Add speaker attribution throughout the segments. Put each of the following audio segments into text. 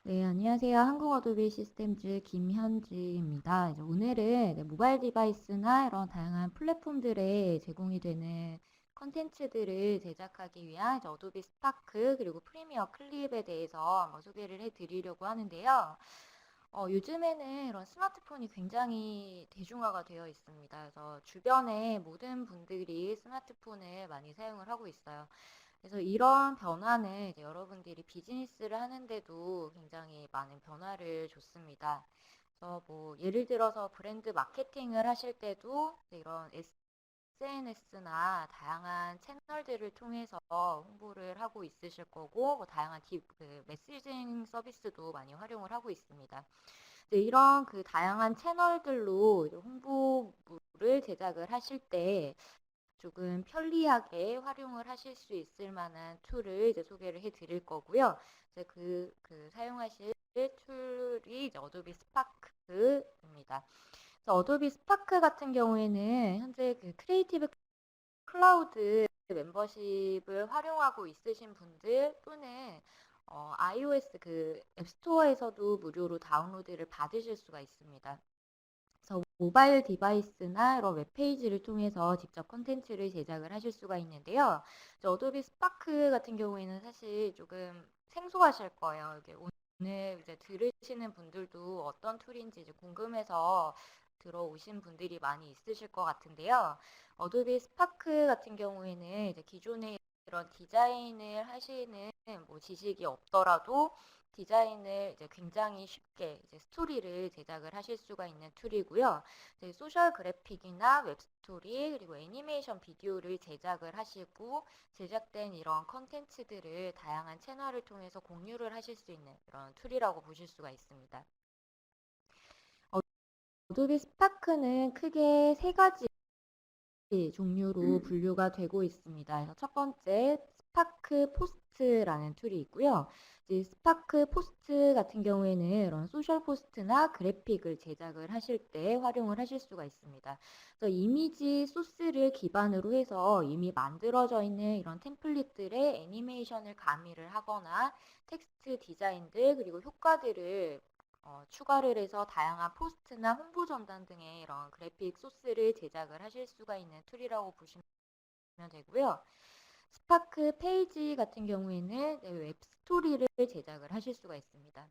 Speaker 1: 네, 안녕하세요. 한국 어도비 시스템즈 김현지입니다. 이제 오늘은 모바일 디바이스나 이런 다양한 플랫폼들에 제공이 되는 컨텐츠들을 제작하기 위한 이제 어도비 스파크 그리고 프리미어 클립에 대해서 한번 소개를 해드리려고 하는데요. 요즘에는 이런 스마트폰이 굉장히 대중화가 되어 있습니다. 그래서 주변에 모든 분들이 스마트폰을 많이 사용을 하고 있어요. 그래서 이런 변화는 이제 여러분들이 비즈니스를 하는데도 굉장히 많은 변화를 줬습니다. 그래서 뭐 예를 들어서 브랜드 마케팅을 하실 때도 이런 SNS나 다양한 채널들을 통해서 홍보를 하고 있으실 거고, 뭐 다양한 메시징 서비스도 많이 활용을 하고 있습니다. 이런 그 다양한 채널들로 이제 홍보물을 제작을 하실 때 조금 편리하게 활용을 하실 수 있을 만한 툴을 이제 소개를 해 드릴 거고요. 이제 그 사용하실 툴이 이제 어도비 스파크입니다. 그래서 어도비 스파크 같은 경우에는 현재 그 크리에이티브 클라우드 멤버십을 활용하고 있으신 분들 또는 iOS 그 앱스토어에서도 무료로 다운로드를 받으실 수가 있습니다. 그래서 모바일 디바이스나 이런 웹페이지를 통해서 직접 콘텐츠를 제작을 하실 수가 있는데요. 어도비 스파크 같은 경우에는 사실 조금 생소하실 거예요. 이게 오늘 이제 들으시는 분들도 어떤 툴인지 이제 궁금해서 들어오신 분들이 많이 있으실 것 같은데요. 어도비 스파크 같은 경우에는 이제 기존에 이런 디자인을 하시는 뭐 지식이 없더라도 디자인을 이제 굉장히 쉽게 이제 스토리를 제작을 하실 수가 있는 툴이고요. 이제 소셜 그래픽이나 웹 스토리 그리고 애니메이션 비디오를 제작을 하시고 제작된 이런 컨텐츠들을 다양한 채널을 통해서 공유를 하실 수 있는 그런 툴이라고 보실 수가 있습니다. 어도비 스파크는 크게 세 가지 종류로 분류가 되고 있습니다. 그래서 첫 번째 스파크 포스트라는 툴이 있고요. 이제 스파크 포스트 같은 경우에는 이런 소셜 포스트나 그래픽을 제작을 하실 때 활용을 하실 수가 있습니다. 그래서 이미지 소스를 기반으로 해서 이미 만들어져 있는 이런 템플릿들의 애니메이션을 가미를 하거나 텍스트 디자인들 그리고 효과들을 추가를 해서 다양한 포스트나 홍보 전단 등의 이런 그래픽 소스를 제작을 하실 수가 있는 툴이라고 보시면 되고요. 스파크 페이지 같은 경우에는 웹 스토리를 제작을 하실 수가 있습니다.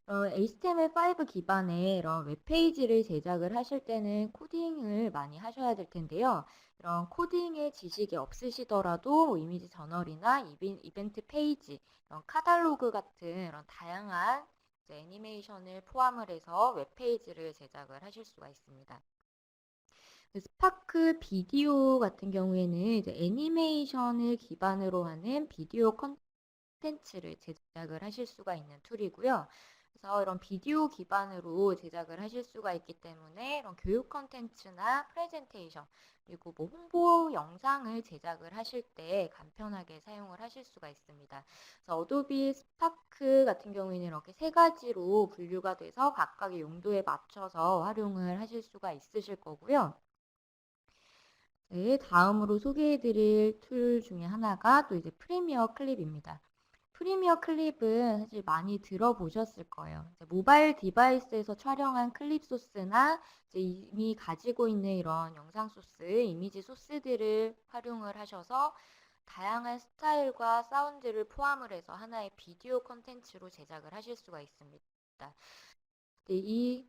Speaker 1: HTML5 기반의 이런 웹페이지를 제작을 하실 때는 코딩을 많이 하셔야 될 텐데요. 이런 코딩의 지식이 없으시더라도 뭐 이미지 저널이나 이벤트 페이지, 이런 카탈로그 같은 이런 다양한 애니메이션을 포함을 해서 웹페이지를 제작을 하실 수가 있습니다. 스파크 비디오 같은 경우에는 이제 애니메이션을 기반으로 하는 비디오 콘텐츠를 제작을 하실 수가 있는 툴이고요. 그래서 이런 비디오 기반으로 제작을 하실 수가 있기 때문에 이런 교육 콘텐츠나 프레젠테이션 그리고 뭐 홍보 영상을 제작을 하실 때 간편하게 사용을 하실 수가 있습니다. 그래서 어도비 스파크 같은 경우에는 이렇게 세 가지로 분류가 돼서 각각의 용도에 맞춰서 활용을 하실 수가 있으실 거고요. 네, 다음으로 소개해드릴 툴 중에 하나가 또 이제 프리미어 클립입니다. 프리미어 클립은 사실 많이 들어보셨을 거예요. 모바일 디바이스에서 촬영한 클립 소스나 이제 이미 가지고 있는 이런 영상 소스, 이미지 소스들을 활용을 하셔서 다양한 스타일과 사운드를 포함을 해서 하나의 비디오 콘텐츠로 제작을 하실 수가 있습니다. 이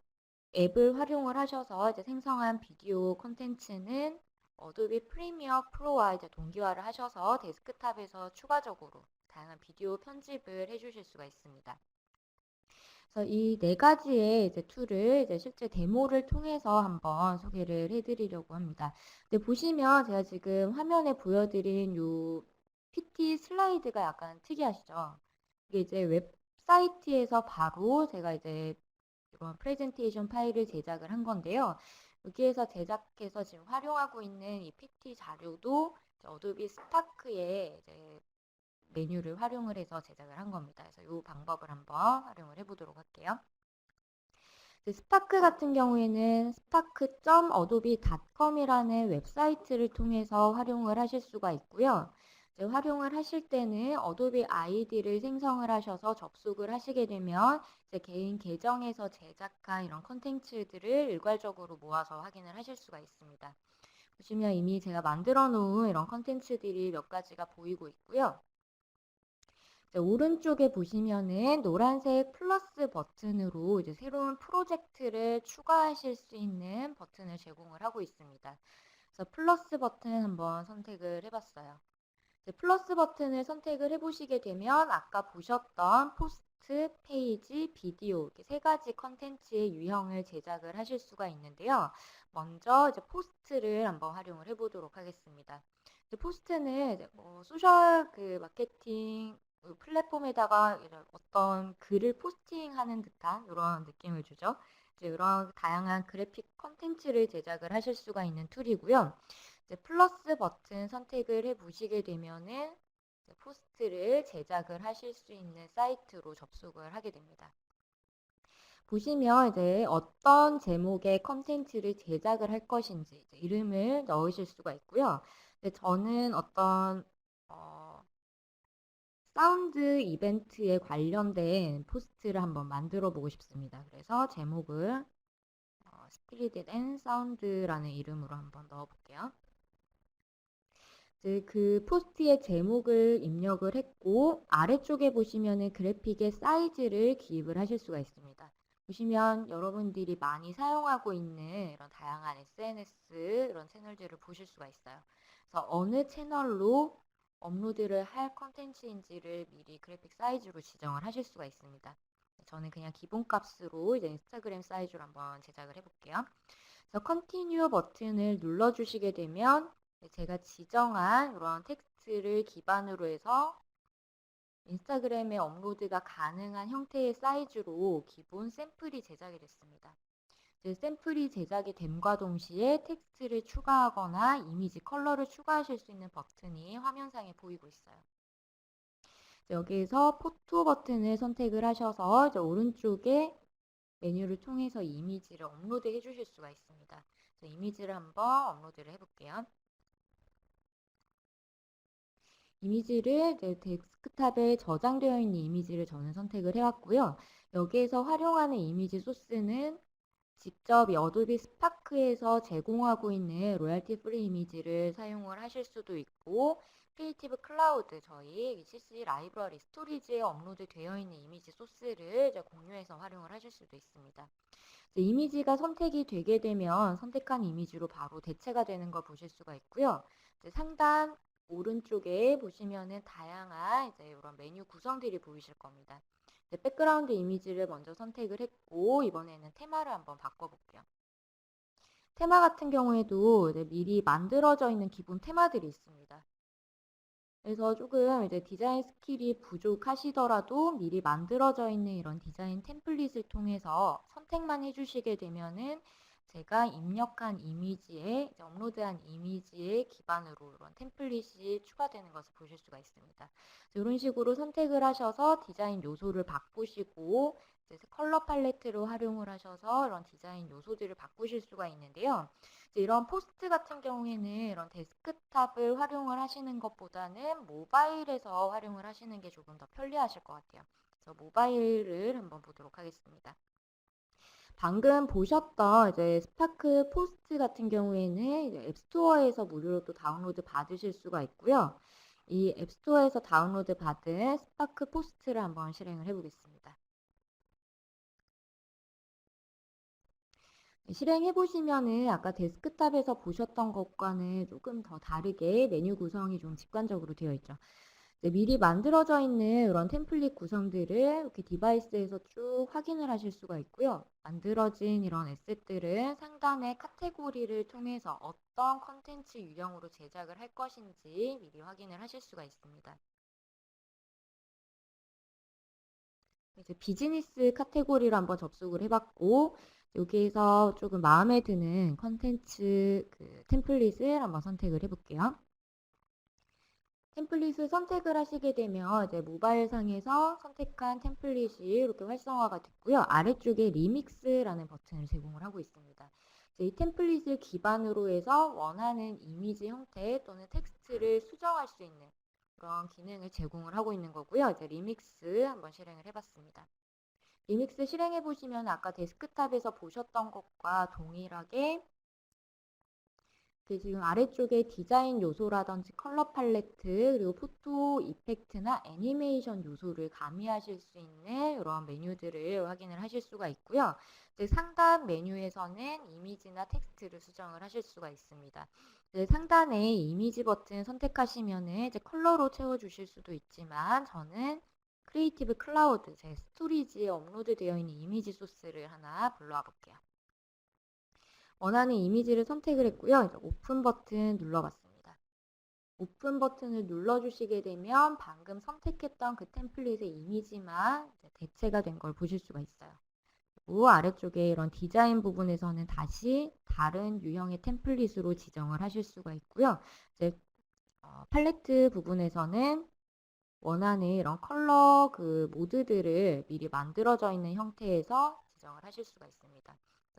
Speaker 1: 앱을 활용을 하셔서 이제 생성한 비디오 콘텐츠는 어도비 프리미어 프로와 이제 동기화를 하셔서 데스크탑에서 추가적으로 다양한 비디오 편집을 해주실 수가 있습니다. 그래서 이 네 가지의 이제 툴을 이제 실제 데모를 통해서 한번 소개를 해드리려고 합니다. 근데 보시면 제가 지금 화면에 보여드린 요 PT 슬라이드가 약간 특이하시죠? 이게 이제 웹사이트에서 바로 제가 이제 이런 프레젠테이션 파일을 제작을 한 건데요. 여기에서 제작해서 지금 활용하고 있는 이 PT 자료도 어도비 스파크의 이제 메뉴를 활용을 해서 제작을 한 겁니다. 그래서 이 방법을 한번 활용을 해보도록 할게요. 스파크 같은 경우에는 spark.adobe.com이라는 웹사이트를 통해서 활용을 하실 수가 있고요. 이제 활용을 하실 때는 어도비 아이디를 생성을 하셔서 접속을 하시게 되면 이제 개인 계정에서 제작한 이런 콘텐츠들을 일괄적으로 모아서 확인을 하실 수가 있습니다. 보시면 이미 제가 만들어 놓은 이런 콘텐츠들이 몇 가지가 보이고 있고요. 이제 오른쪽에 보시면은 노란색 플러스 버튼으로 이제 새로운 프로젝트를 추가하실 수 있는 버튼을 제공을 하고 있습니다. 그래서 플러스 버튼 한번 선택을 해봤어요. 플러스 버튼을 선택을 해보시게 되면 아까 보셨던 포스트, 페이지, 비디오 이렇게 세 가지 컨텐츠의 유형을 제작을 하실 수가 있는데요. 먼저 이제 포스트를 한번 활용을 해보도록 하겠습니다. 포스트는 이제 소셜 마케팅 플랫폼에다가 어떤 글을 포스팅하는 듯한 이런 느낌을 주죠. 이제 이런 다양한 그래픽 컨텐츠를 제작을 하실 수가 있는 툴이고요. 이제 플러스 버튼 선택을 해 보시게 되면은 포스트를 제작을 하실 수 있는 사이트로 접속을 하게 됩니다. 보시면 이제 어떤 제목의 컨텐츠를 제작을 할 것인지 이름을 넣으실 수가 있고요. 저는 어떤 사운드 이벤트에 관련된 포스트를 한번 만들어 보고 싶습니다. 그래서 제목을 스피릿 앤 사운드라는 이름으로 한번 넣어 볼게요. 그 포스트의 제목을 입력을 했고 아래쪽에 보시면은 그래픽의 사이즈를 기입을 하실 수가 있습니다. 보시면 여러분들이 많이 사용하고 있는 이런 다양한 SNS 이런 채널들을 보실 수가 있어요. 그래서 어느 채널로 업로드를 할 컨텐츠인지를 미리 그래픽 사이즈로 지정을 하실 수가 있습니다. 저는 그냥 기본값으로 이제 인스타그램 사이즈로 한번 제작을 해볼게요. 그래서 컨티뉴 버튼을 눌러주시게 되면 제가 지정한 이런 텍스트를 기반으로 해서 인스타그램에 업로드가 가능한 형태의 사이즈로 기본 샘플이 제작이 됐습니다. 샘플이 제작이 됨과 동시에 텍스트를 추가하거나 이미지 컬러를 추가하실 수 있는 버튼이 화면상에 보이고 있어요. 여기에서 포토 버튼을 선택을 하셔서 오른쪽에 메뉴를 통해서 이미지를 업로드 해 주실 수가 있습니다. 이미지를 한번 업로드를 해볼게요. 이미지를 데스크탑에 저장되어 있는 이미지를 저는 선택을 해왔고요. 여기에서 활용하는 이미지 소스는 직접 어도비 스파크에서 제공하고 있는 로열티 프리 이미지를 사용을 하실 수도 있고 크리에이티브 클라우드 저희 CC 라이브러리 스토리지에 업로드 되어 있는 이미지 소스를 공유해서 활용을 하실 수도 있습니다. 이미지가 선택이 되게 되면 선택한 이미지로 바로 대체가 되는 걸 보실 수가 있고요. 상단 오른쪽에 보시면은 다양한 이런 메뉴 구성들이 보이실 겁니다. 백그라운드 이미지를 먼저 선택을 했고 이번에는 테마를 한번 바꿔볼게요. 테마 같은 경우에도 미리 만들어져 있는 기본 테마들이 있습니다. 그래서 조금 이제 디자인 스킬이 부족하시더라도 미리 만들어져 있는 이런 디자인 템플릿을 통해서 선택만 해주시게 되면은 제가 입력한 이미지에 업로드한 이미지에 기반으로 이런 템플릿이 추가되는 것을 보실 수가 있습니다. 이런 식으로 선택을 하셔서 디자인 요소를 바꾸시고 컬러 팔레트로 활용을 하셔서 이런 디자인 요소들을 바꾸실 수가 있는데요. 이런 포스트 같은 경우에는 이런 데스크탑을 활용을 하시는 것보다는 모바일에서 활용을 하시는 게 조금 더 편리하실 것 같아요. 그래서 모바일을 한번 보도록 하겠습니다. 방금 보셨던 스파크 포스트 같은 경우에는 앱스토어에서 무료로 또 다운로드 받으실 수가 있고요. 이 앱스토어에서 다운로드 받은 스파크 포스트를 한번 실행을 해보겠습니다. 실행해 보시면은 아까 데스크탑에서 보셨던 것과는 조금 더 다르게 메뉴 구성이 좀 직관적으로 되어 있죠. 미리 만들어져 있는 이런 템플릿 구성들을 이렇게 디바이스에서 쭉 확인을 하실 수가 있고요. 만들어진 이런 에셋들은 상단의 카테고리를 통해서 어떤 컨텐츠 유형으로 제작을 할 것인지 미리 확인을 하실 수가 있습니다. 이제 비즈니스 카테고리로 한번 접속을 해봤고 여기에서 조금 마음에 드는 컨텐츠 템플릿을 한번 선택을 해볼게요. 템플릿을 선택을 하시게 되면 이제 모바일 상에서 선택한 템플릿이 이렇게 활성화가 됐고요. 아래쪽에 리믹스라는 버튼을 제공을 하고 있습니다. 이 템플릿을 기반으로 해서 원하는 이미지 형태 또는 텍스트를 수정할 수 있는 그런 기능을 제공을 하고 있는 거고요. 이제 리믹스 한번 실행을 해봤습니다. 리믹스 실행해 보시면 아까 데스크탑에서 보셨던 것과 동일하게 지금 아래쪽에 디자인 요소라든지 컬러 팔레트 그리고 포토 이펙트나 애니메이션 요소를 가미하실 수 있는 이런 메뉴들을 확인을 하실 수가 있고요. 이제 상단 메뉴에서는 이미지나 텍스트를 수정을 하실 수가 있습니다. 상단에 이미지 버튼 선택하시면은 이제 컬러로 채워주실 수도 있지만 저는 크리에이티브 클라우드 제 스토리지에 업로드되어 있는 이미지 소스를 하나 불러와 볼게요. 원하는 이미지를 선택을 했고요. 이제 오픈 버튼 눌러봤습니다. 오픈 버튼을 눌러주시게 되면 방금 선택했던 그 템플릿의 이미지만 대체가 된 걸 보실 수가 있어요. 그리고 아래쪽에 이런 디자인 부분에서는 다시 다른 유형의 템플릿으로 지정을 하실 수가 있고요. 이제 팔레트 부분에서는 원하는 이런 컬러 그 모드들을 미리 만들어져 있는 형태에서 지정을 하실 수가 있습니다.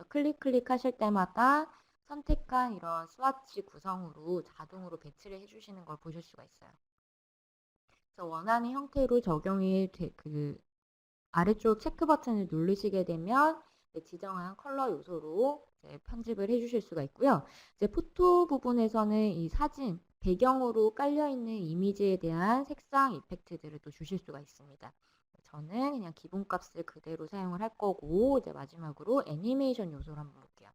Speaker 1: 클릭하실 때마다 선택한 이런 스와치 구성으로 자동으로 배치를 해주시는 걸 보실 수가 있어요. 그래서 원하는 형태로 적용이 그 아래쪽 체크 버튼을 누르시게 되면 지정한 컬러 요소로 편집을 해주실 수가 있고요. 이제 포토 부분에서는 이 사진 배경으로 깔려있는 이미지에 대한 색상 이펙트들을 또 주실 수가 있습니다. 저는 그냥 기본값을 그대로 사용을 할 거고 이제 마지막으로 애니메이션 요소를 한번 볼게요.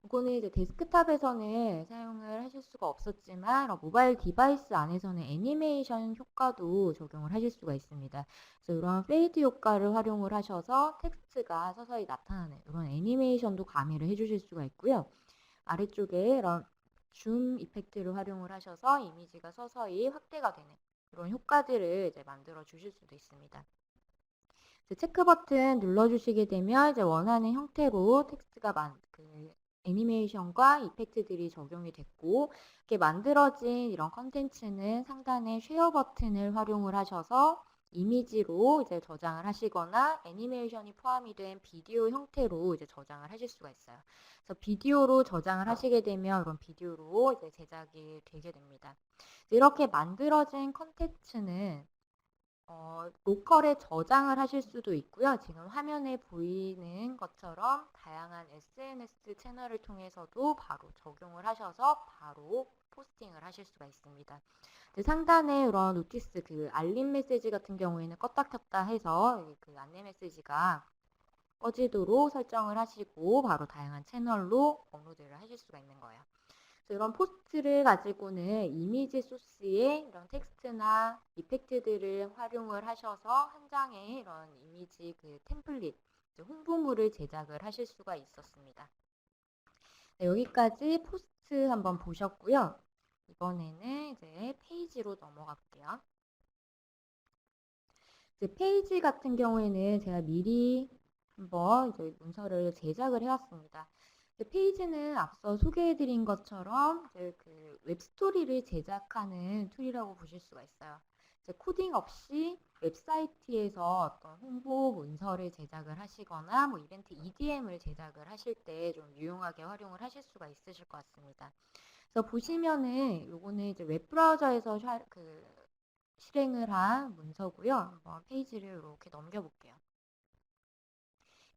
Speaker 1: 이거는 이제 데스크탑에서는 사용을 하실 수가 없었지만 모바일 디바이스 안에서는 애니메이션 효과도 적용을 하실 수가 있습니다. 그래서 이런 페이드 효과를 활용을 하셔서 텍스트가 서서히 나타나는 이런 애니메이션도 가미를 해주실 수가 있고요. 아래쪽에 이런 줌 이펙트를 활용을 하셔서 이미지가 서서히 확대가 되는 이런 효과들을 이제 만들어 주실 수도 있습니다. 체크 버튼 눌러주시게 되면 이제 원하는 형태로 텍스트가 애니메이션과 이펙트들이 적용이 됐고 이렇게 만들어진 이런 컨텐츠는 상단에 쉐어 버튼을 활용을 하셔서 이미지로 이제 저장을 하시거나 애니메이션이 포함이 된 비디오 형태로 이제 저장을 하실 수가 있어요. 그래서 비디오로 저장을 하시게 되면 이런 비디오로 이제 제작이 되게 됩니다. 이렇게 만들어진 컨텐츠는 로컬에 저장을 하실 수도 있고요. 지금 화면에 보이는 것처럼 다양한 SNS 채널을 통해서도 바로 적용을 하셔서 바로 포스팅을 하실 수가 있습니다. 상단에 이런 노티스 그 알림 메시지 같은 경우에는 껐다 켰다 해서 그 안내 메시지가 꺼지도록 설정을 하시고 바로 다양한 채널로 업로드를 하실 수가 있는 거예요. 이런 포스트를 가지고는 이미지 소스에 이런 텍스트나 이펙트들을 활용을 하셔서 한 장의 이런 이미지 그 템플릿, 홍보물을 제작을 하실 수가 있었습니다. 네, 여기까지 포스트 한번 보셨고요. 이번에는 이제 페이지로 넘어가 볼게요. 이제 페이지 같은 경우에는 제가 미리 한번 이제 문서를 제작을 해왔습니다. 페이지는 앞서 소개해드린 것처럼 그 웹스토리를 제작하는 툴이라고 보실 수가 있어요. 코딩 없이 웹사이트에서 어떤 홍보 문서를 제작을 하시거나 뭐 이벤트 EDM을 제작을 하실 때 좀 유용하게 활용을 하실 수가 있으실 것 같습니다. 그래서 보시면은 요거는 이제 웹브라우저에서 실행을 한 문서고요. 한번 페이지를 이렇게 넘겨볼게요.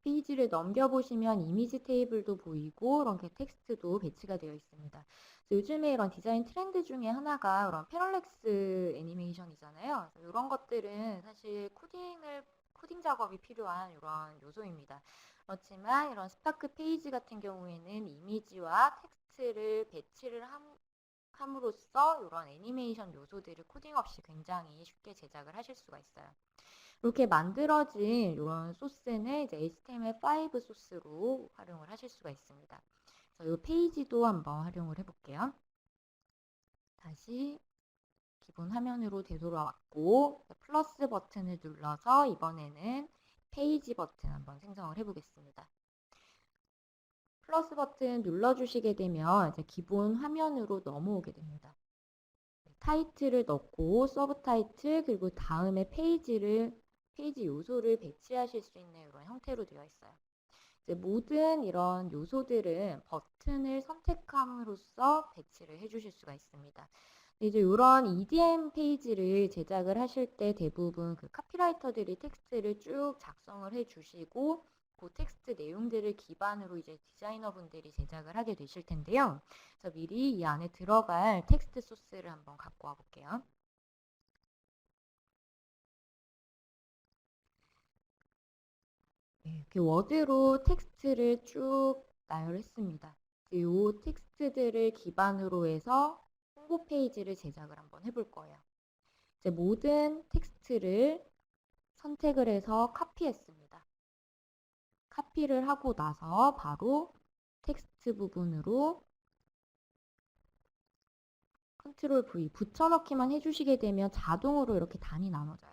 Speaker 1: 페이지를 넘겨보시면 이미지 테이블도 보이고 이렇게 텍스트도 배치가 되어 있습니다. 요즘에 이런 디자인 트렌드 중에 하나가 이런 패럴렉스 애니메이션이잖아요. 이런 것들은 사실 코딩 작업이 필요한 이런 요소입니다. 그렇지만 이런 스파크 페이지 같은 경우에는 이미지와 텍스트를 배치를 함으로써 이런 애니메이션 요소들을 코딩 없이 굉장히 쉽게 제작을 하실 수가 있어요. 이렇게 만들어진 이런 소스는 이제 HTML5 소스로 활용을 하실 수가 있습니다. 그래서 이 페이지도 한번 활용을 해볼게요. 다시 기본 화면으로 되돌아왔고 플러스 버튼을 눌러서 이번에는 페이지 버튼 한번 생성을 해보겠습니다. 플러스 버튼 눌러주시게 되면 이제 기본 화면으로 넘어오게 됩니다. 타이틀을 넣고 서브 타이틀 그리고 다음에 페이지 요소를 배치하실 수 있는 이런 형태로 되어 있어요. 이제 모든 이런 요소들은 버튼을 선택함으로써 배치를 해주실 수가 있습니다. 이제 이런 EDM 페이지를 제작을 하실 때 대부분 그 카피라이터들이 텍스트를 쭉 작성을 해 주시고 그 텍스트 내용들을 기반으로 이제 디자이너분들이 제작을 하게 되실 텐데요. 그래서 미리 이 안에 들어갈 텍스트 소스를 한번 갖고 와 볼게요. 네, 이렇게 워드로 텍스트를 쭉 나열했습니다. 이 텍스트들을 기반으로 해서 홍보 페이지를 제작을 한번 해볼 거예요. 이제 모든 텍스트를 선택을 해서 카피했습니다. 카피를 하고 나서 바로 텍스트 부분으로 컨트롤 V 붙여넣기만 해주시게 되면 자동으로 이렇게 단이 나눠져요.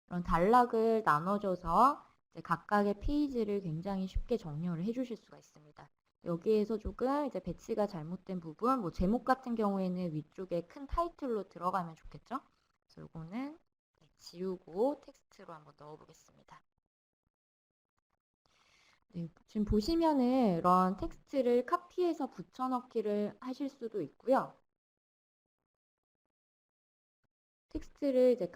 Speaker 1: 이런 단락을 나눠줘서 이제 각각의 페이지를 굉장히 쉽게 정렬을 해주실 수가 있습니다. 여기에서 조금 이제 배치가 잘못된 부분, 뭐 제목 같은 경우에는 위쪽에 큰 타이틀로 들어가면 좋겠죠? 그래서 이거는 지우고 텍스트로 한번 넣어보겠습니다. 네, 지금 보시면은 이런 텍스트를 카피해서 붙여넣기를 하실 수도 있고요. 텍스트를 이제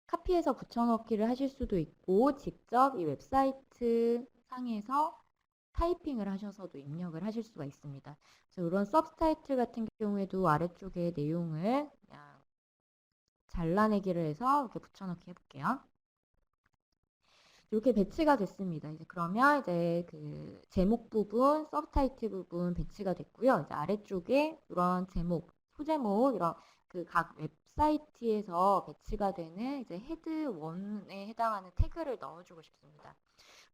Speaker 1: 카피해서 붙여넣기를 하실 수도 있고 직접 이 웹사이트 상에서 타이핑을 하셔서도 입력을 하실 수가 있습니다. 그래서 이런 서브타이틀 같은 경우에도 아래쪽에 내용을 그냥 잘라내기를 해서 이렇게 붙여넣기 해볼게요. 이렇게 배치가 됐습니다. 이제 그러면 이제 그 제목 부분, 서브타이틀 부분 배치가 됐고요. 이제 아래쪽에 이런 제목, 소제목 이런 그 각 웹사이트에서 배치가 되는 이제 헤드 1에 해당하는 태그를 넣어주고 싶습니다.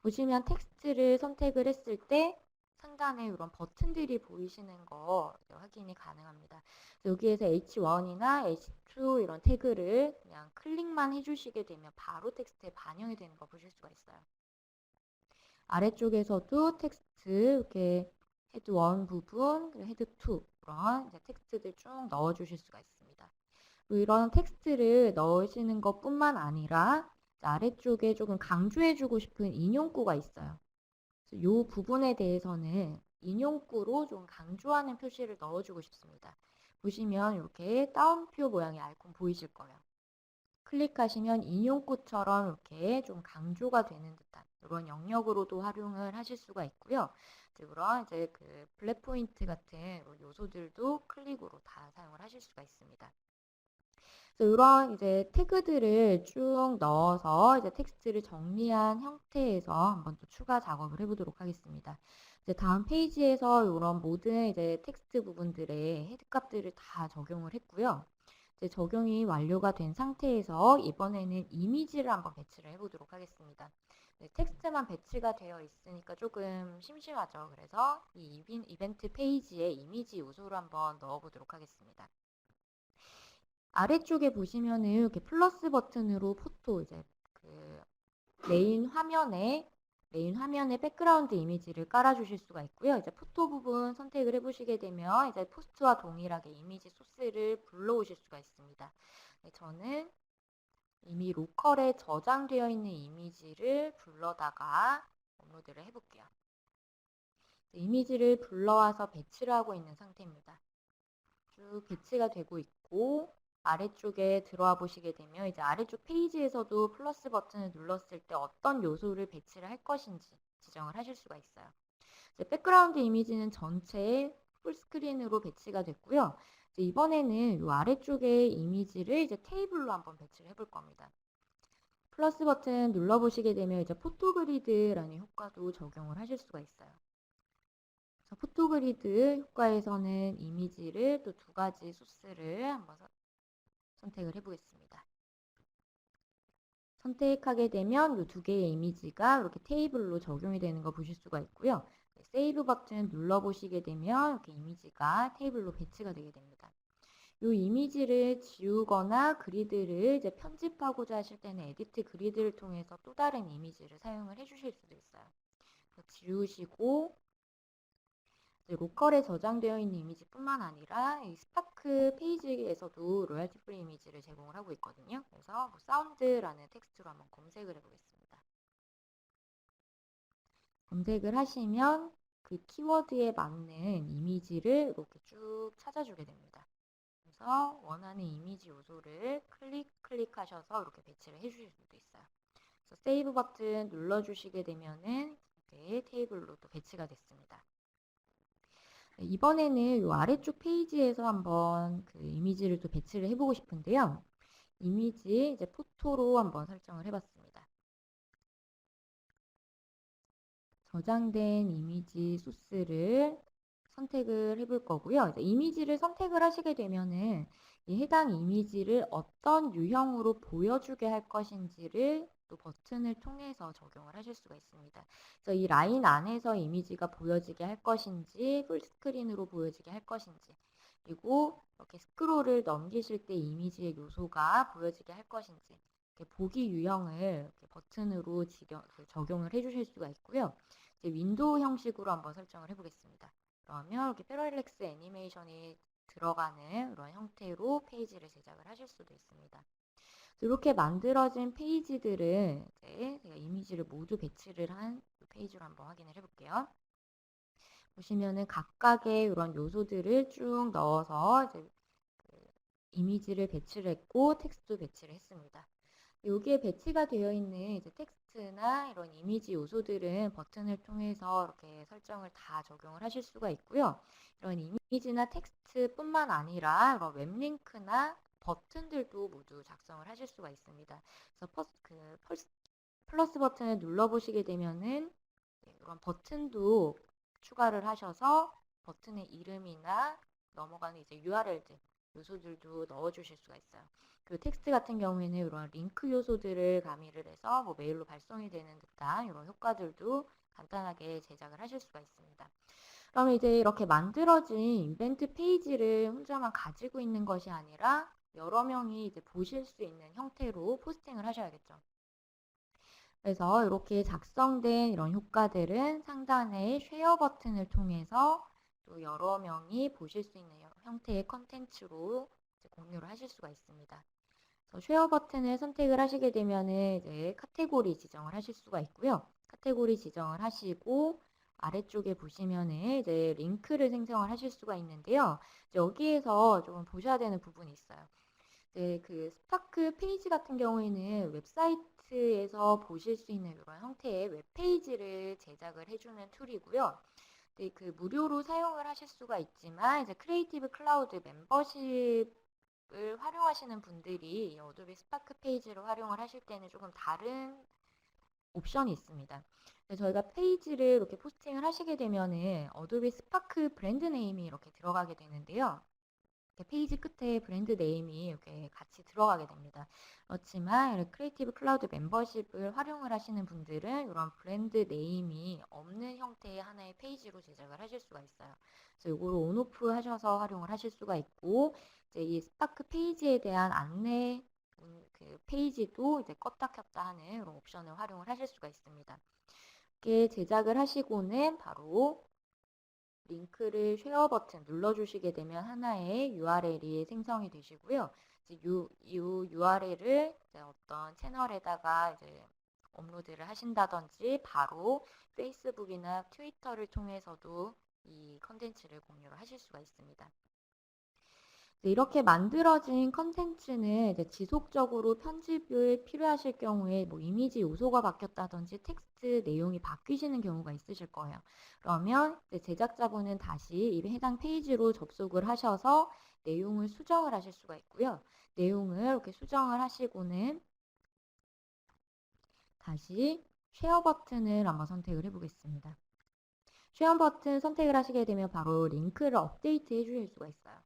Speaker 1: 보시면 텍스트를 선택을 했을 때 상단에 이런 버튼들이 보이시는 거 확인이 가능합니다. 여기에서 H1이나 H2 이런 태그를 그냥 클릭만 해주시게 되면 바로 텍스트에 반영이 되는 거 보실 수가 있어요. 아래쪽에서도 텍스트 이렇게 헤드 1 부분, 헤드 2 이런 이제 텍스트들 쭉 넣어주실 수가 있습니다. 이런 텍스트를 넣으시는 것뿐만 아니라 아래쪽에 조금 강조해주고 싶은 인용구가 있어요. 이 부분에 대해서는 인용구로 좀 강조하는 표시를 넣어주고 싶습니다. 보시면 이렇게 따옴표 모양의 아이콘 보이실 거예요. 클릭하시면 인용구처럼 이렇게 좀 강조가 되는 듯한 이런 영역으로도 활용을 하실 수가 있고요. 그런 이제 그 블랙 포인트 같은 요소들도 클릭으로 다 사용을 하실 수가 있습니다. 그래서 이런 이제 태그들을 쭉 넣어서 이제 텍스트를 정리한 형태에서 한번 또 추가 작업을 해보도록 하겠습니다. 이제 다음 페이지에서 이런 모든 이제 텍스트 부분들의 헤드 값들을 다 적용을 했고요. 이제 적용이 완료가 된 상태에서 이번에는 이미지를 한번 배치를 해보도록 하겠습니다. 네, 텍스트만 배치가 되어 있으니까 조금 심심하죠. 그래서 이 이벤트 페이지에 이미지 요소를 한번 넣어보도록 하겠습니다. 아래쪽에 보시면은 이렇게 플러스 버튼으로 포토 이제 그 메인 화면에 백그라운드 이미지를 깔아주실 수가 있고요. 이제 포토 부분 선택을 해보시게 되면 이제 포스트와 동일하게 이미지 소스를 불러오실 수가 있습니다. 네, 저는 이미 로컬에 저장되어 있는 이미지를 불러다가 업로드를 해볼게요. 이미지를 불러와서 배치를 하고 있는 상태입니다. 쭉 배치가 되고 있고 아래쪽에 들어와 보시게 되면 이제 아래쪽 페이지에서도 플러스 버튼을 눌렀을 때 어떤 요소를 배치를 할 것인지 지정을 하실 수가 있어요. 이제 백그라운드 이미지는 전체에 풀스크린으로 배치가 됐고요. 이제 이번에는 이 아래쪽에 이미지를 이제 테이블로 한번 배치를 해볼 겁니다. 플러스 버튼 눌러보시게 되면 이제 포토그리드라는 효과도 적용을 하실 수가 있어요. 포토그리드 효과에서는 이미지를 또 두 가지 소스를 한번 선택을 해보겠습니다. 선택하게 되면 이 두 개의 이미지가 이렇게 테이블로 적용이 되는 거 보실 수가 있고요. 세이브 버튼 눌러보시게 되면 이렇게 이미지가 테이블로 배치가 되게 됩니다. 이 이미지를 지우거나 그리드를 이제 편집하고자 하실 때는 에디트 그리드를 통해서 또 다른 이미지를 사용을 해주실 수도 있어요. 지우시고 로컬에 저장되어 있는 이미지뿐만 아니라 이 스파크 페이지에서도 로열티 프리 이미지를 제공을 하고 있거든요. 그래서 뭐 사운드라는 텍스트로 한번 검색을 해보겠습니다. 검색을 하시면 그 키워드에 맞는 이미지를 이렇게 쭉 찾아주게 됩니다. 들어가셔서 원하는 이미지 요소를 클릭하셔서 이렇게 배치를 해주실 수도 있어요. 그래서 세이브 버튼 눌러주시게 되면은 이렇게 테이블로 또 배치가 됐습니다. 네, 이번에는 이 아래쪽 페이지에서 한번 그 이미지를 또 배치를 해보고 싶은데요. 이미지 이제 포토로 한번 설정을 해봤습니다. 저장된 이미지 소스를 선택을 해볼 거고요. 이제 이미지를 선택을 하시게 되면은 이 해당 이미지를 어떤 유형으로 보여주게 할 것인지를 또 버튼을 통해서 적용을 하실 수가 있습니다. 그래서 이 라인 안에서 이미지가 보여지게 할 것인지, 풀스크린으로 보여지게 할 것인지, 그리고 이렇게 스크롤을 넘기실 때 이미지의 요소가 보여지게 할 것인지, 이렇게 보기 유형을 이렇게 버튼으로 적용을 해주실 수가 있고요. 이제 윈도우 형식으로 한번 설정을 해보겠습니다. 그러면 이렇게 패러렐렉스 애니메이션이 들어가는 그런 형태로 페이지를 제작을 하실 수도 있습니다. 이렇게 만들어진 페이지들을 이제 제가 이미지를 모두 배치를 한 페이지로 한번 확인을 해볼게요. 보시면은 각각의 이런 요소들을 쭉 넣어서 이제 그 이미지를 배치를 했고 텍스트도 배치를 했습니다. 여기에 배치가 되어 있는 이제 텍스트나 이런 이미지 요소들은 버튼을 통해서 이렇게 설정을 다 적용을 하실 수가 있고요. 이런 이미지나 텍스트뿐만 아니라 이런 웹링크나 버튼들도 모두 작성을 하실 수가 있습니다. 그래서 플러스 버튼을 눌러보시게 되면은 이런 버튼도 추가를 하셔서 버튼의 이름이나 넘어가는 이제 URL들 요소들도 넣어주실 수가 있어요. 그리고 텍스트 같은 경우에는 이런 링크 요소들을 가미를 해서 뭐 메일로 발송이 되는 듯한 이런 효과들도 간단하게 제작을 하실 수가 있습니다. 그러면 이제 이렇게 만들어진 이벤트 페이지를 혼자만 가지고 있는 것이 아니라 여러 명이 이제 보실 수 있는 형태로 포스팅을 하셔야겠죠. 그래서 이렇게 작성된 이런 효과들은 상단의 쉐어 버튼을 통해서 또 여러 명이 보실 수 있는 형태의 컨텐츠로 공유를 하실 수가 있습니다. 그래서 쉐어 버튼을 선택을 하시게 되면은 이제 카테고리 지정을 하실 수가 있고요. 카테고리 지정을 하시고 아래쪽에 보시면은 이제 링크를 생성을 하실 수가 있는데요. 여기에서 조금 보셔야 되는 부분이 있어요. 네, 그 스파크 페이지 같은 경우에는 웹사이트에서 보실 수 있는 이런 형태의 웹페이지를 제작을 해주는 툴이고요. 네, 그 무료로 사용을 하실 수가 있지만 이제 크리에이티브 클라우드 멤버십을 활용하시는 분들이 어도비 스파크 페이지를 활용을 하실 때는 조금 다른 옵션이 있습니다. 저희가 페이지를 이렇게 포스팅을 하시게 되면은 어도비 스파크 브랜드 네임이 이렇게 들어가게 되는데요. 페이지 끝에 브랜드 네임이 이렇게 같이 들어가게 됩니다. 그렇지만 크리에이티브 클라우드 멤버십을 활용을 하시는 분들은 이런 브랜드 네임이 없는 형태의 하나의 페이지로 제작을 하실 수가 있어요. 그래서 이거를 온오프 하셔서 활용을 하실 수가 있고 이제 이 스파크 페이지에 대한 안내 그 페이지도 이제 껐다 켰다 하는 이런 옵션을 활용을 하실 수가 있습니다. 이렇게 제작을 하시고는 바로 링크를 쉐어 버튼 눌러주시게 되면 하나의 URL이 생성이 되시고요. 이제 이 URL을 어떤 채널에다가 이제 업로드를 하신다든지 바로 페이스북이나 트위터를 통해서도 이 컨텐츠를 공유를 하실 수가 있습니다. 이렇게 만들어진 컨텐츠는 이제 지속적으로 편집을 필요하실 경우에 뭐 이미지 요소가 바뀌었다든지 텍스트 내용이 바뀌시는 경우가 있으실 거예요. 그러면 제작자분은 다시 이 해당 페이지로 접속을 하셔서 내용을 수정을 하실 수가 있고요. 내용을 이렇게 수정을 하시고는 다시 쉐어 버튼을 한번 선택을 해보겠습니다. 쉐어 버튼 선택을 하시게 되면 바로 링크를 업데이트 해주실 수가 있어요.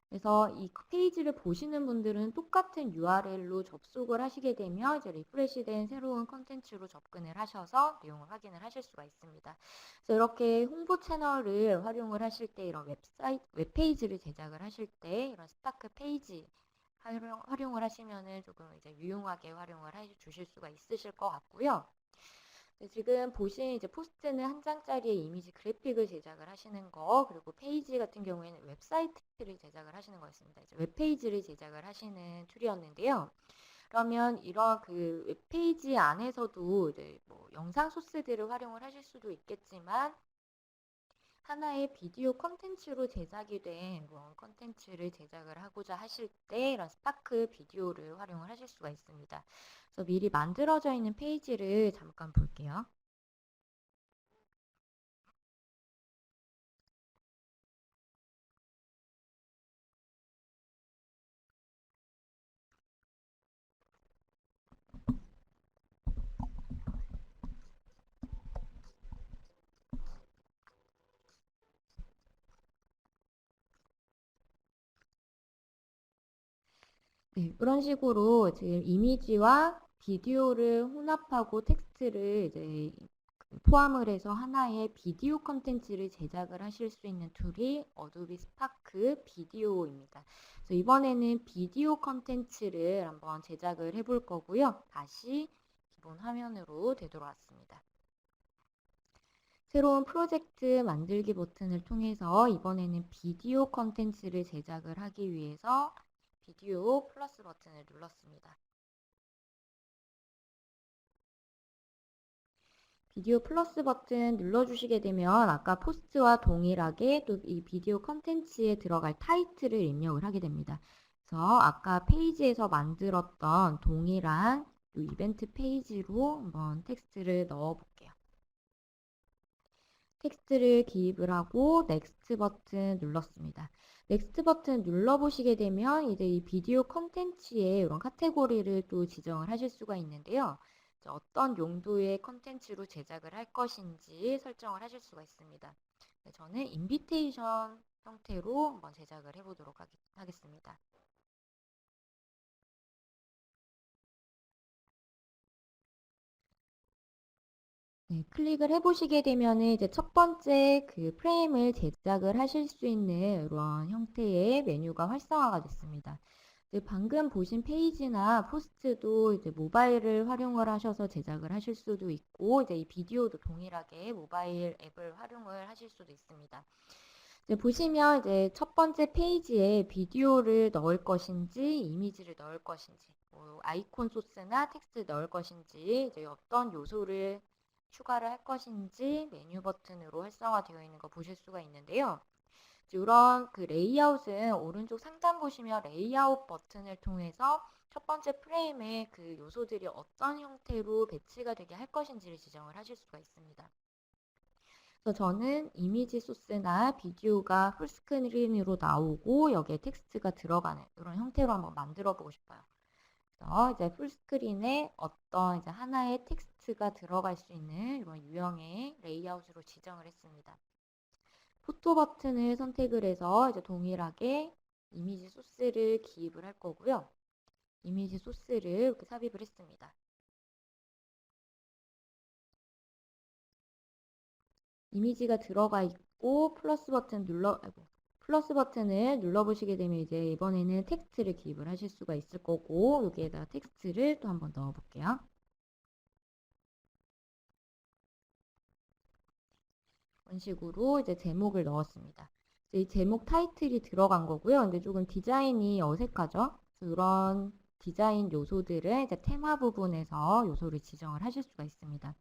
Speaker 1: 그래서 이 페이지를 보시는 분들은 똑같은 URL로 접속을 하시게 되면 이제 리프레시된 새로운 컨텐츠로 접근을 하셔서 내용을 확인을 하실 수가 있습니다. 그래서 이렇게 홍보 채널을 활용을 하실 때 이런 웹페이지를 제작을 하실 때 이런 스파크 페이지 활용을 하시면은 조금 이제 유용하게 활용을 해 주실 수가 있으실 것 같고요. 지금 보신 이제 포스트는 한 장짜리의 이미지 그래픽을 제작을 하시는 거, 그리고 페이지 같은 경우에는 웹사이트를 제작을 하시는 거였습니다. 이제 웹페이지를 제작을 하시는 툴이었는데요. 그러면 이런 그 웹페이지 안에서도 이제 뭐 영상 소스들을 활용을 하실 수도 있겠지만 하나의 비디오 컨텐츠로 제작이 된 컨텐츠를 제작을 하고자 하실 때 이런 스파크 비디오를 활용을 하실 수가 있습니다. 그래서 미리 만들어져 있는 페이지를 잠깐 볼게요. 네, 이런 식으로 지금 이미지와 비디오를 혼합하고 텍스트를 이제 포함을 해서 하나의 비디오 컨텐츠를 제작을 하실 수 있는 툴이 어도비 스파크 비디오입니다. 그래서 이번에는 비디오 컨텐츠를 한번 제작을 해볼 거고요. 다시 기본 화면으로 되돌아왔습니다. 새로운 프로젝트 만들기 버튼을 통해서 이번에는 비디오 컨텐츠를 제작을 하기 위해서 비디오 플러스 버튼을 눌렀습니다. 비디오 플러스 버튼 눌러주시게 되면 아까 포스트와 동일하게 또 이 비디오 컨텐츠에 들어갈 타이틀을 입력을 하게 됩니다. 그래서 아까 페이지에서 만들었던 동일한 이 이벤트 페이지로 한번 텍스트를 넣어 볼게요. 텍스트를 기입을 하고 넥스트 버튼 눌렀습니다. 넥스트 버튼 눌러보시게 되면 이제 이 비디오 컨텐츠에 이런 카테고리를 또 지정을 하실 수가 있는데요. 어떤 용도의 컨텐츠로 제작을 할 것인지 설정을 하실 수가 있습니다. 저는 인비테이션 형태로 한번 제작을 해보도록 하겠습니다. 네, 클릭을 해보시게 되면 이제 첫 번째 그 프레임을 제작을 하실 수 있는 이런 형태의 메뉴가 활성화가 됐습니다. 방금 보신 페이지나 포스트도 이제 모바일을 활용을 하셔서 제작을 하실 수도 있고, 이제 이 비디오도 동일하게 모바일 앱을 활용을 하실 수도 있습니다. 이제 보시면 이제 첫 번째 페이지에 비디오를 넣을 것인지, 이미지를 넣을 것인지, 아이콘 소스나 텍스트 넣을 것인지, 이제 어떤 요소를 추가를 할 것인지 메뉴 버튼으로 활성화되어 있는 거 보실 수가 있는데요. 이런 그 레이아웃은 오른쪽 상단 보시면 레이아웃 버튼을 통해서 첫 번째 프레임에 그 요소들이 어떤 형태로 배치가 되게 할 것인지를 지정을 하실 수가 있습니다. 그래서 저는 이미지 소스나 비디오가 풀스크린으로 나오고 여기에 텍스트가 들어가는 이런 형태로 한번 만들어 보고 싶어요. 그래서 이제 풀스크린에 어떤 이제 하나의 텍스트가 들어갈 수 있는 이런 유형의 레이아웃으로 지정을 했습니다. 포토 버튼을 선택을 해서 이제 동일하게 이미지 소스를 기입을 할 거고요. 이미지 소스를 이렇게 삽입을 했습니다. 이미지가 들어가 있고 플러스 버튼을 눌러보시게 되면 이제 이번에는 텍스트를 기입을 하실 수가 있을 거고 여기에다 텍스트를 또 한번 넣어 볼게요. 이런 식으로 이제 제목을 넣었습니다. 이 제목 타이틀이 들어간 거고요. 근데 조금 디자인이 어색하죠? 이런 디자인 요소들을 이제 테마 부분에서 요소를 지정을 하실 수가 있습니다.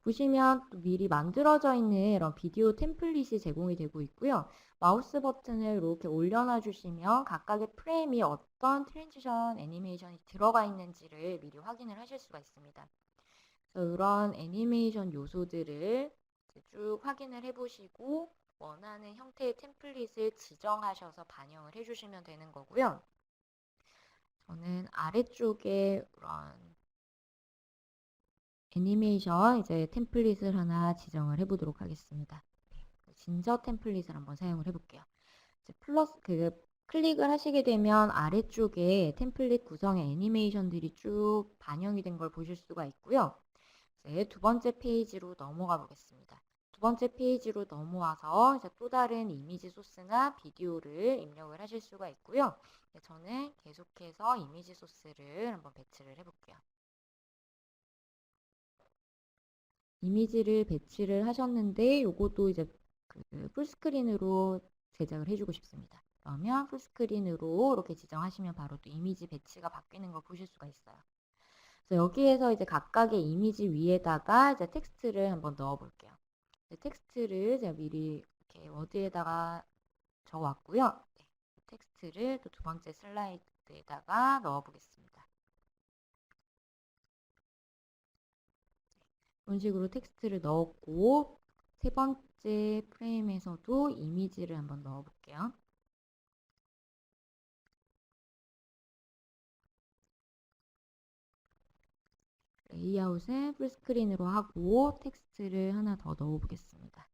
Speaker 1: 보시면 또 미리 만들어져 있는 이런 비디오 템플릿이 제공이 되고 있고요. 마우스 버튼을 이렇게 올려놔 주시면 각각의 프레임이 어떤 트랜지션 애니메이션이 들어가 있는지를 미리 확인을 하실 수가 있습니다. 그래서 이런 애니메이션 요소들을 쭉 확인을 해보시고 원하는 형태의 템플릿을 지정하셔서 반영을 해주시면 되는 거고요. 저는 아래쪽에 이런 애니메이션 이제 템플릿을 하나 지정을 해보도록 하겠습니다. 진저 템플릿을 한번 사용을 해볼게요. 이제 클릭을 하시게 되면 아래쪽에 템플릿 구성의 애니메이션들이 쭉 반영이 된 걸 보실 수가 있고요. 이제 두 번째 페이지로 넘어가 보겠습니다. 두 번째 페이지로 넘어와서 이제 또 다른 이미지 소스나 비디오를 입력을 하실 수가 있고요. 저는 계속해서 이미지 소스를 한번 배치를 해볼게요. 이미지를 배치를 하셨는데 요것도 이제 그 풀스크린으로 제작을 해주고 싶습니다. 그러면 풀스크린으로 이렇게 지정하시면 바로 또 이미지 배치가 바뀌는 걸 보실 수가 있어요. 그래서 여기에서 이제 각각의 이미지 위에다가 이제 텍스트를 한번 넣어 볼게요. 텍스트를 제가 미리 이렇게 워드에다가 적어왔고요. 네, 텍스트를 또 두 번째 슬라이드에다가 넣어보겠습니다. 이런 식으로 텍스트를 넣었고 세 번째 프레임에서도 이미지를 한번 넣어볼게요. 레이아웃은 풀스크린으로 하고 텍스트를 하나 더 넣어보겠습니다.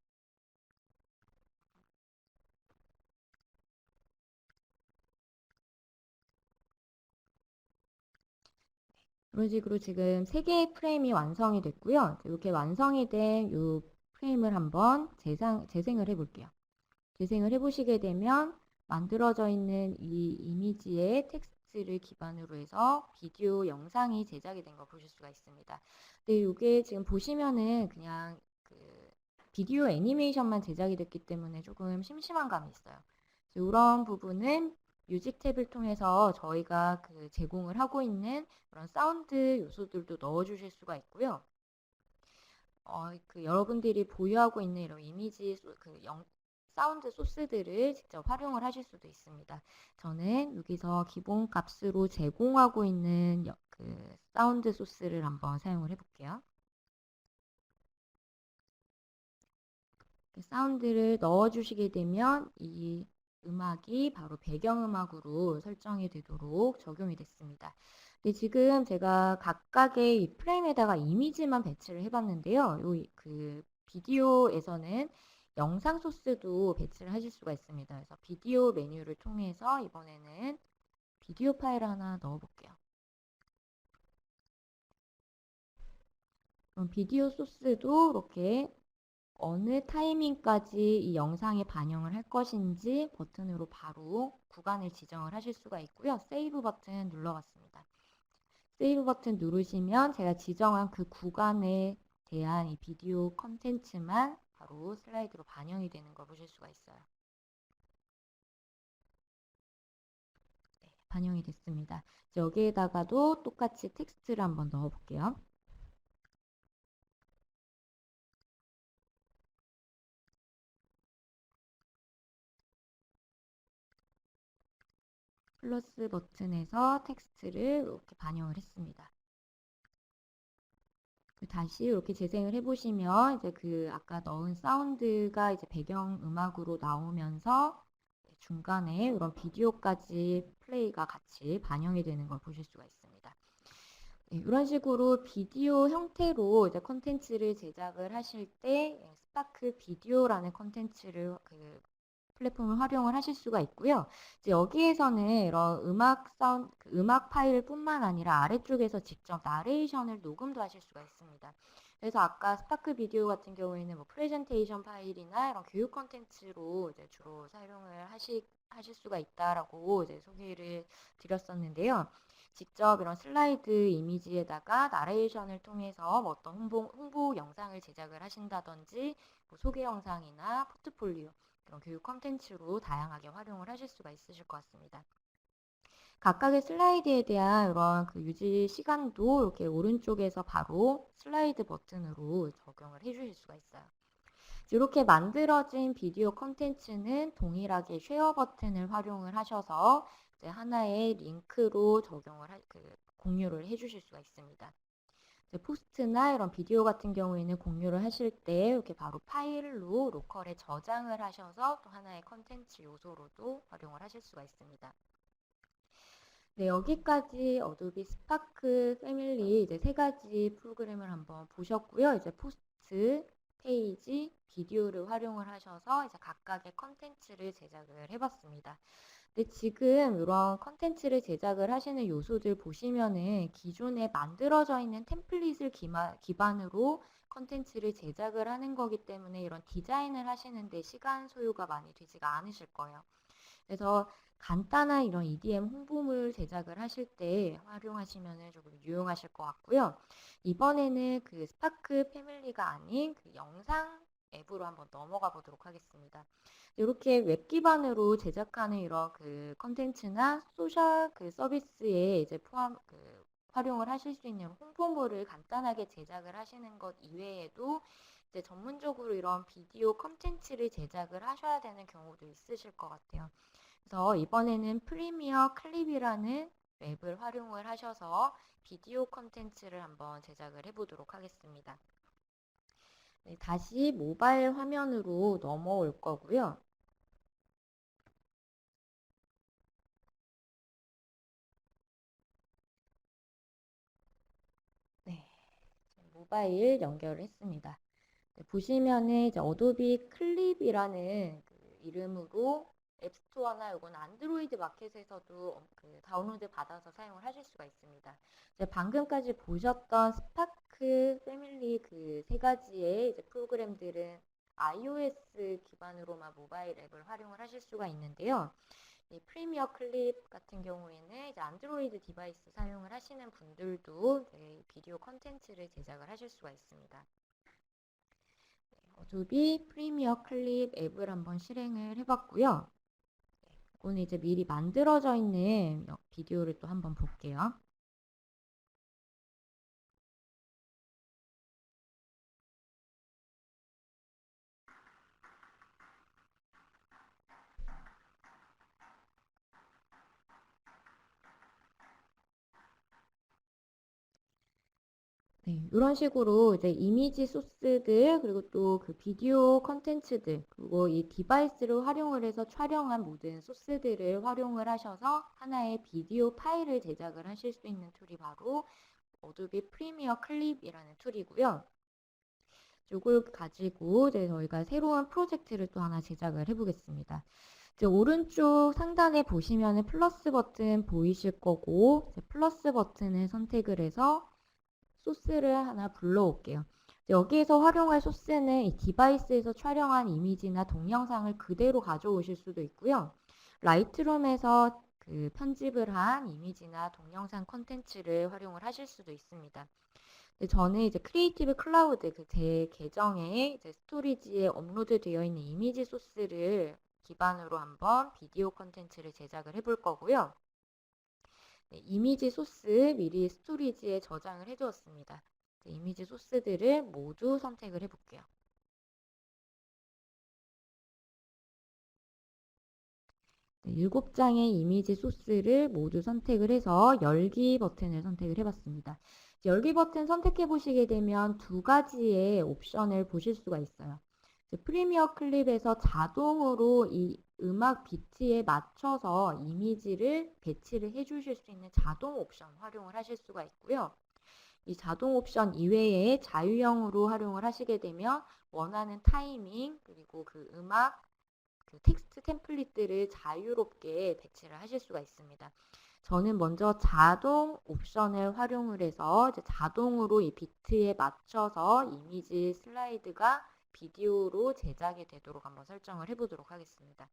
Speaker 1: 이런 식으로 지금 3개의 프레임이 완성이 됐고요. 이렇게 완성이 된 이 프레임을 한번 재생을 해볼게요. 재생을 해보시게 되면 만들어져 있는 이 이미지의 텍스트를 기반으로 해서 비디오 영상이 제작이 된 거 보실 수가 있습니다. 근데 이게 지금 보시면은 그냥 그 비디오 애니메이션만 제작이 됐기 때문에 조금 심심한 감이 있어요. 이런 부분은 뮤직 탭을 통해서 저희가 그 제공을 하고 있는 그런 사운드 요소들도 넣어주실 수가 있고요. 그 여러분들이 보유하고 있는 이런 이미지 사운드 소스들을 직접 활용을 하실 수도 있습니다. 저는 여기서 기본 값으로 제공하고 있는 그 사운드 소스를 한번 사용을 해볼게요. 사운드를 넣어주시게 되면 이 음악이 바로 배경음악으로 설정이 되도록 적용이 됐습니다. 근데 지금 제가 각각의 이 프레임에다가 이미지만 배치를 해봤는데요. 그 비디오에서는 영상 소스도 배치를 하실 수가 있습니다. 그래서 비디오 메뉴를 통해서 이번에는 비디오 파일을 하나 넣어볼게요. 그럼 비디오 소스도 이렇게 어느 타이밍까지 이 영상에 반영을 할 것인지 버튼으로 바로 구간을 지정을 하실 수가 있고요. 세이브 버튼 눌러봤습니다. 세이브 버튼 누르시면 제가 지정한 그 구간에 대한 이 비디오 컨텐츠만 바로 슬라이드로 반영이 되는 걸 보실 수가 있어요. 네, 반영이 됐습니다. 여기에다가도 똑같이 텍스트를 한번 넣어볼게요. 플러스 버튼에서 텍스트를 이렇게 반영을 했습니다. 다시 이렇게 재생을 해보시면 이제 그 아까 넣은 사운드가 이제 배경 음악으로 나오면서 중간에 이런 비디오까지 플레이가 같이 반영이 되는 걸 보실 수가 있습니다. 네, 이런 식으로 비디오 형태로 이제 콘텐츠를 제작을 하실 때 스파크 비디오라는 콘텐츠를 그 플랫폼을 활용을 하실 수가 있고요. 이제 여기에서는 이런 음악 파일뿐만 아니라 아래쪽에서 직접 나레이션을 녹음도 하실 수가 있습니다. 그래서 아까 스파크 비디오 같은 경우에는 뭐 프레젠테이션 파일이나 이런 교육 콘텐츠로 이제 주로 사용을 하실 수가 있다라고 이제 소개를 드렸었는데요. 직접 이런 슬라이드 이미지에다가 나레이션을 통해서 뭐 어떤 홍보 영상을 제작을 하신다든지 뭐 소개 영상이나 포트폴리오 그런 교육 콘텐츠로 다양하게 활용을 하실 수가 있으실 것 같습니다. 각각의 슬라이드에 대한 이런 그 유지 시간도 이렇게 오른쪽에서 바로 슬라이드 버튼으로 적용을 해주실 수가 있어요. 이렇게 만들어진 비디오 콘텐츠는 동일하게 쉐어 버튼을 활용을 하셔서 이제 하나의 링크로 공유를 해주실 수가 있습니다. 포스트나 이런 비디오 같은 경우에는 공유를 하실 때 이렇게 바로 파일로 로컬에 저장을 하셔서 또 하나의 컨텐츠 요소로도 활용을 하실 수가 있습니다. 네, 여기까지 어도비 스파크 패밀리 이제 3가지 프로그램을 한번 보셨고요. 이제 포스트, 페이지, 비디오를 활용을 하셔서 이제 각각의 컨텐츠를 제작을 해봤습니다. 근데 지금 이런 컨텐츠를 제작을 하시는 요소들 보시면은 기존에 만들어져 있는 템플릿을 기반으로 컨텐츠를 제작을 하는 거기 때문에 이런 디자인을 하시는데 시간 소요가 많이 되지가 않으실 거예요. 그래서 간단한 이런 EDM 홍보물 제작을 하실 때 활용하시면 조금 유용하실 것 같고요. 이번에는 그 스파크 패밀리가 아닌 그 영상 앱으로 한번 넘어가 보도록 하겠습니다. 이렇게 웹 기반으로 제작하는 이런 그 컨텐츠나 소셜 그 서비스에 이제 활용을 하실 수 있는 홍보물을 간단하게 제작을 하시는 것 이외에도 이제 전문적으로 이런 비디오 콘텐츠를 제작을 하셔야 되는 경우도 있으실 것 같아요. 그래서 이번에는 프리미어 클립이라는 앱을 활용을 하셔서 비디오 콘텐츠를 한번 제작을 해보도록 하겠습니다. 네, 다시 모바일 화면으로 넘어올 거고요. 네, 모바일 연결을 했습니다. 네, 보시면은 이제 어도비 클립이라는 그 이름으로 앱스토어나 요건 안드로이드 마켓에서도 그 다운로드 받아서 사용을 하실 수가 있습니다. 이제 방금까지 보셨던 스파크 패밀리 그 세 가지의 이제 프로그램들은 iOS 기반으로만 모바일 앱을 활용을 하실 수가 있는데요. 이 프리미어 클립 같은 경우에는 이제 안드로이드 디바이스 사용을 하시는 분들도 비디오 컨텐츠를 제작을 하실 수가 있습니다. 어도비 프리미어 클립 앱을 한번 실행을 해봤고요. 이거는 이제 미리 만들어져 있는 비디오를 또 한번 볼게요. 네, 이런 식으로 이제 이미지 소스들 그리고 또 그 비디오 컨텐츠들 그리고 이 디바이스를 활용을 해서 촬영한 모든 소스들을 활용을 하셔서 하나의 비디오 파일을 제작을 하실 수 있는 툴이 바로 어도비 프리미어 클립이라는 툴이고요. 이걸 가지고 이제 저희가 새로운 프로젝트를 또 하나 제작을 해보겠습니다. 이제 오른쪽 상단에 보시면은 플러스 버튼 보이실 거고 플러스 버튼을 선택을 해서 소스를 하나 불러올게요. 여기에서 활용할 소스는 이 디바이스에서 촬영한 이미지나 동영상을 그대로 가져오실 수도 있고요. 라이트룸에서 그 편집을 한 이미지나 동영상 콘텐츠를 활용을 하실 수도 있습니다. 저는 이제 크리에이티브 클라우드 그 제 계정에 이제 스토리지에 업로드 되어 있는 이미지 소스를 기반으로 한번 비디오 콘텐츠를 제작을 해볼 거고요. 네, 이미지 소스 미리 스토리지에 저장을 해두었습니다. 이미지 소스들을 모두 선택을 해볼게요. 네, 7장의 이미지 소스를 모두 선택을 해서 열기 버튼을 선택을 해봤습니다. 열기 버튼 선택해 보시게 되면 두 가지의 옵션을 보실 수가 있어요. 프리미어 클립에서 자동으로 이 음악 비트에 맞춰서 이미지를 배치를 해 주실 수 있는 자동 옵션 활용을 하실 수가 있고요. 이 자동 옵션 이외에 자유형으로 활용을 하시게 되면 원하는 타이밍 그리고 그 음악 그 텍스트 템플릿들을 자유롭게 배치를 하실 수가 있습니다. 저는 먼저 자동 옵션을 활용을 해서 이제 자동으로 이 비트에 맞춰서 이미지 슬라이드가 비디오로 제작이 되도록 한번 설정을 해보도록 하겠습니다.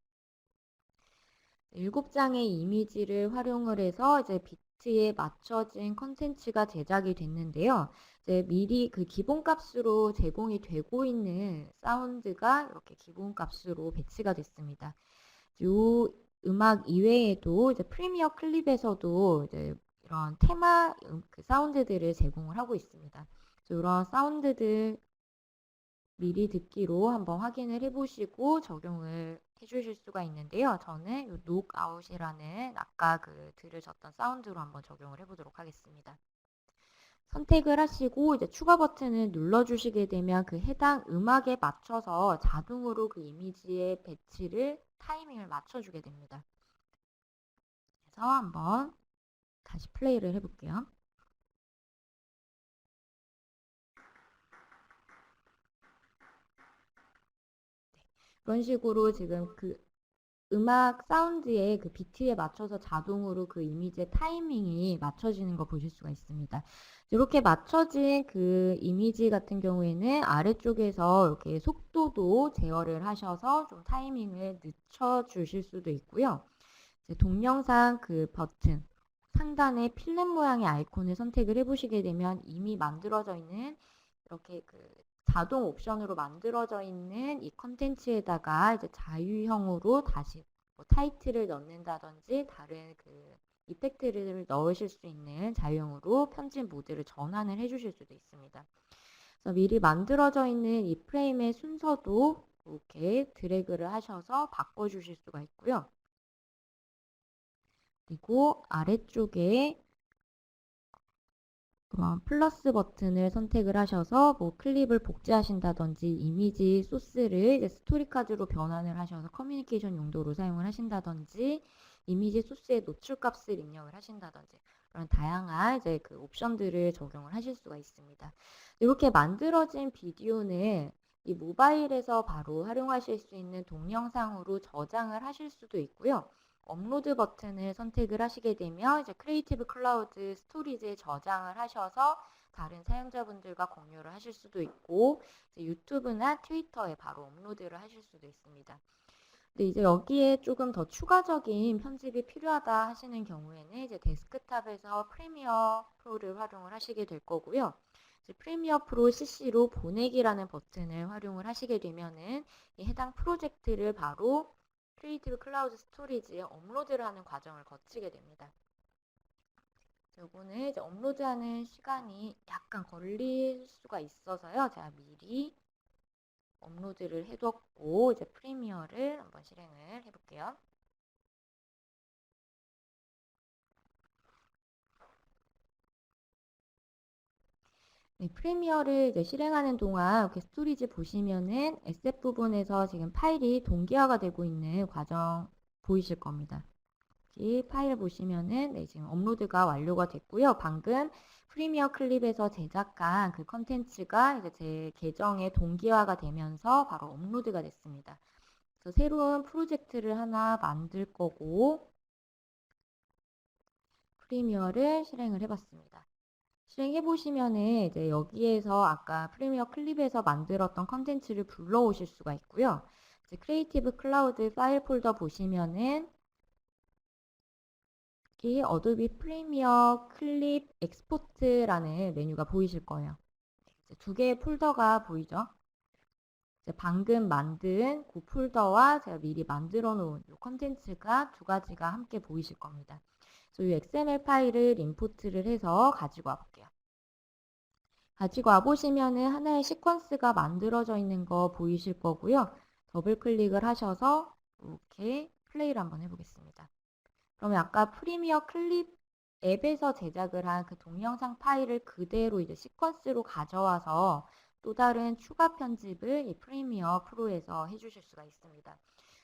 Speaker 1: 7장의 이미지를 활용을 해서 이제 비트에 맞춰진 컨텐츠가 제작이 됐는데요. 이제 미리 그 기본값으로 제공이 되고 있는 사운드가 이렇게 기본값으로 배치가 됐습니다. 요 음악 이외에도 이제 프리미어 클립에서도 이제 이런 테마 그 사운드들을 제공을 하고 있습니다. 이런 사운드들 미리 듣기로 한번 확인을 해보시고 적용을 해주실 수가 있는데요. 저는 이 녹아웃이라는 아까 그 들으셨던 사운드로 한번 적용을 해보도록 하겠습니다. 선택을 하시고 이제 추가 버튼을 눌러주시게 되면 그 해당 음악에 맞춰서 자동으로 그 이미지의 배치를 타이밍을 맞춰주게 됩니다. 그래서 한번 다시 플레이를 해볼게요. 네, 이런 식으로 지금 그 음악 사운드의 그 비트에 맞춰서 자동으로 그 이미지의 타이밍이 맞춰지는 거 보실 수가 있습니다. 이렇게 맞춰진 그 이미지 같은 경우에는 아래쪽에서 이렇게 속도도 제어를 하셔서 좀 타이밍을 늦춰 주실 수도 있고요. 동영상 그 버튼 상단에 필름 모양의 아이콘을 선택을 해보시게 되면 이미 만들어져 있는 이렇게 그 자동 옵션으로 만들어져 있는 이 컨텐츠에다가 이제 자유형으로 다시 뭐 타이틀을 넣는다든지 다른 그 이펙트를 넣으실 수 있는 자유형으로 편집 모드를 전환을 해주실 수도 있습니다. 그래서 미리 만들어져 있는 이 프레임의 순서도 이렇게 드래그를 하셔서 바꿔주실 수가 있고요. 그리고 아래쪽에 플러스 버튼을 선택을 하셔서 뭐 클립을 복제하신다든지 이미지 소스를 이제 스토리 카드로 변환을 하셔서 커뮤니케이션 용도로 사용을 하신다든지 이미지 소스의 노출 값을 입력을 하신다든지 그런 다양한 이제 그 옵션들을 적용을 하실 수가 있습니다. 이렇게 만들어진 비디오는 이 모바일에서 바로 활용하실 수 있는 동영상으로 저장을 하실 수도 있고요. 업로드 버튼을 선택을 하시게 되면 이제 크리에이티브 클라우드 스토리지에 저장을 하셔서 다른 사용자분들과 공유를 하실 수도 있고 이제 유튜브나 트위터에 바로 업로드를 하실 수도 있습니다. 근데 이제 여기에 조금 더 추가적인 편집이 필요하다 하시는 경우에는 이제 데스크탑에서 프리미어 프로를 활용을 하시게 될 거고요. 이제 프리미어 프로 CC로 보내기라는 버튼을 활용을 하시게 되면은 이 해당 프로젝트를 바로 크리에이티브 클라우드 스토리지에 업로드를 하는 과정을 거치게 됩니다. 요거는 이제 업로드하는 시간이 약간 걸릴 수가 있어서요. 제가 미리 업로드를 해뒀고 이제 프리미어를 한번 실행을 해볼게요. 네, 프리미어를 이제 실행하는 동안 이렇게 스토리지 보시면은 SF 부분에서 지금 파일이 동기화가 되고 있는 과정 보이실 겁니다. 여기 파일 보시면은 네, 지금 업로드가 완료가 됐고요. 방금 프리미어 클립에서 제작한 그 컨텐츠가 이제 제 계정에 동기화가 되면서 바로 업로드가 됐습니다. 그래서 새로운 프로젝트를 하나 만들 거고 프리미어를 실행을 해봤습니다. 실행해 보시면은 이제 여기에서 아까 프리미어 클립에서 만들었던 컨텐츠를 불러오실 수가 있고요. 이제 크리에이티브 클라우드 파일 폴더 보시면은 여기 어도비 프리미어 클립 엑스포트라는 메뉴가 보이실 거예요. 두 개의 폴더가 보이죠? 이제 방금 만든 그 폴더와 제가 미리 만들어 놓은 이 컨텐츠가 두 가지가 함께 보이실 겁니다. 그래서 이 XML 파일을 임포트를 해서 가지고 와 볼게요. 가지고 와보시면은 하나의 시퀀스가 만들어져 있는 거 보이실 거고요. 더블 클릭을 하셔서 이렇게 플레이를 한번 해보겠습니다. 그러면 아까 프리미어 클립 앱에서 제작을 한 그 동영상 파일을 그대로 이제 시퀀스로 가져와서 또 다른 추가 편집을 이 프리미어 프로에서 해주실 수가 있습니다.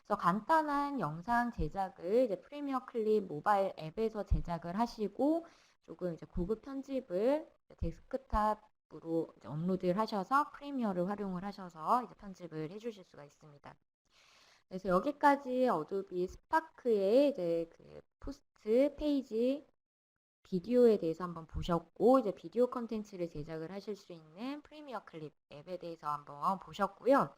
Speaker 1: 그래서 간단한 영상 제작을 이제 프리미어 클립 모바일 앱에서 제작을 하시고 조금 이제 고급 편집을 데스크탑으로 이제 업로드를 하셔서 프리미어를 활용을 하셔서 이제 편집을 해주실 수가 있습니다. 그래서 여기까지 어도비 스파크의 이제 그 포스트 페이지 비디오에 대해서 한번 보셨고 이제 비디오 컨텐츠를 제작을 하실 수 있는 프리미어 클립 앱에 대해서 한번 보셨고요.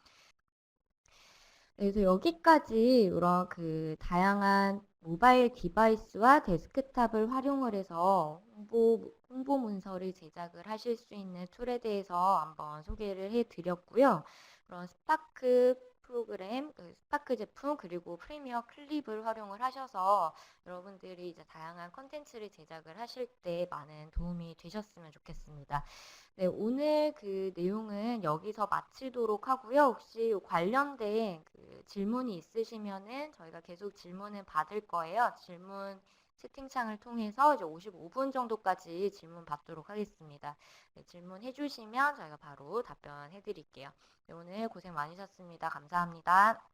Speaker 1: 그래서 여기까지 이런 그 다양한 모바일 디바이스와 데스크탑을 활용을 해서 홍보 문서를 제작을 하실 수 있는 툴에 대해서 한번 소개를 해드렸고요. 그런 스파크 프로그램, 스파크 제품 그리고 프리미어 클립을 활용을 하셔서 여러분들이 이제 다양한 컨텐츠를 제작을 하실 때 많은 도움이 되셨으면 좋겠습니다. 네, 오늘 그 내용은 여기서 마치도록 하고요. 혹시 관련된 그 질문이 있으시면은 저희가 계속 질문을 받을 거예요. 질문 채팅창을 통해서 이제 55분 정도까지 질문 받도록 하겠습니다. 네, 질문해 주시면 저희가 바로 답변해 드릴게요. 네, 오늘 고생 많으셨습니다. 감사합니다.